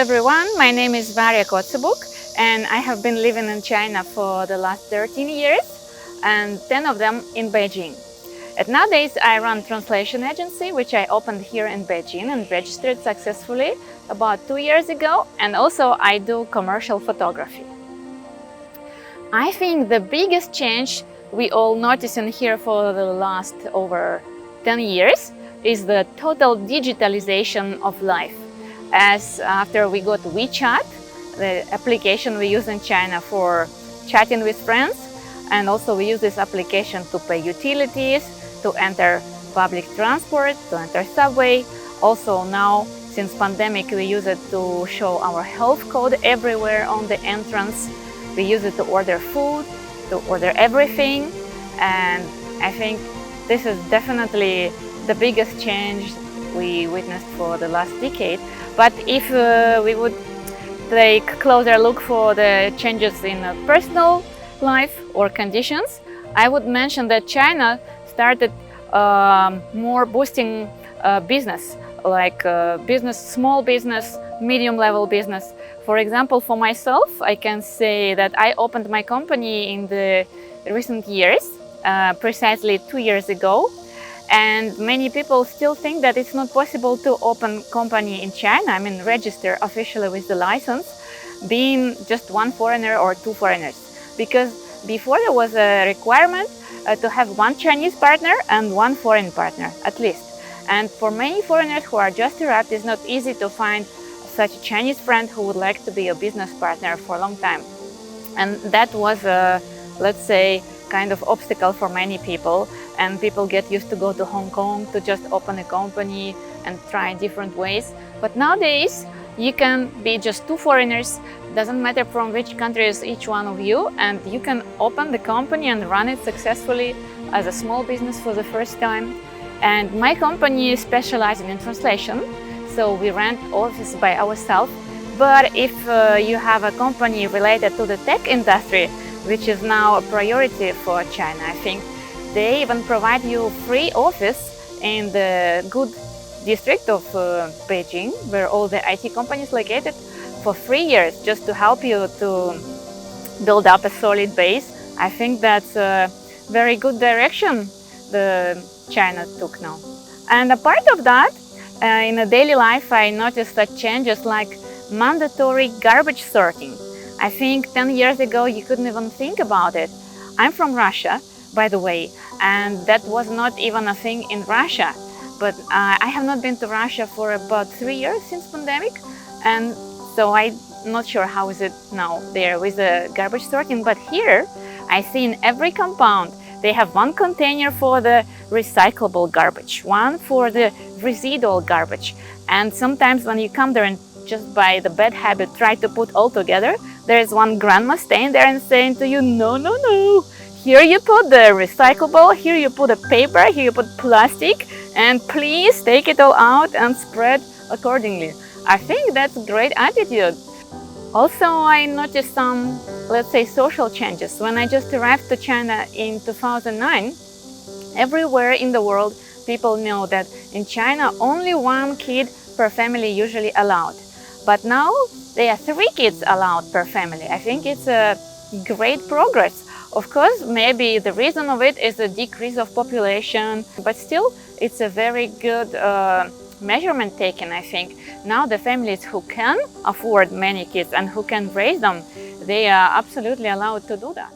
everyone, my name is Varia Kotsubuk and I have been living in China for the last 13 years and 10 of them in Beijing. And nowadays I run translation agency which I opened here in Beijing and registered successfully about 2 years ago, and also I do commercial photography. I think the biggest change we all noticing here for the last over 10 years is the total digitalization of life. As after we got WeChat, the application we use in China for chatting with friends, and also we use this application to pay utilities, to enter public transport, to enter subway. Also now, since pandemic, we use it to show our health code everywhere on the entrance. We use it to order food, to order everything, and I think this is definitely the biggest change we witnessed for the last decade. But if we would take a closer look for the changes in personal life or conditions, I would mention that China started more boosting business, like business, small business, medium level business. For example, for myself, I can say that I opened my company in the recent years, precisely 2 years ago. And many people still think that it's not possible to open company in China, I mean register officially with the license, being just one foreigner or two foreigners. Because before there was a requirement to have one Chinese partner and one foreign partner, at least. And for many foreigners who are just arrived, it's not easy to find such a Chinese friend who would like to be a business partner for a long time. And that was a, let's say, kind of obstacle for many people, and people get used to go to Hong Kong to just open a company and try different ways. But nowadays you can be just two foreigners, doesn't matter from which country is each one of you, and you can open the company and run it successfully as a small business for the first time. And my company is specializing in translation, so we rent office by ourselves. But if you have a company related to the tech industry, which is now a priority for China, I think they even provide you free office in the good district of Beijing, where all the IT companies located, for 3 years, just to help you to build up a solid base. I think that's a very good direction the China took now. And apart of that, in a daily life, I noticed that changes like mandatory garbage sorting. I think 10 years ago you couldn't even think about it. I'm from Russia, by the way, and that was not even a thing in Russia. But I have not been to Russia for about 3 years since pandemic, and so I'm not sure how is it now there with the garbage sorting. But here, I see in every compound they have one container for the recyclable garbage, one for the residual garbage. And sometimes when you come there and just by the bad habit try to put all together, there is one grandma staying there and saying to you, no, no, no, here you put the recyclable, here you put a paper, here you put plastic, and please take it all out and spread accordingly. I think that's a great attitude. Also, I noticed some, let's say, social changes. When I just arrived to China in 2009, everywhere in the world, people know that in China, only one kid per family usually allowed. But now, there are 3 kids allowed per family. I think it's a great progress. Of course, maybe the reason of it is a decrease of population, but still, it's a very good measurement taken, I think. Now the families who can afford many kids and who can raise them, they are absolutely allowed to do that.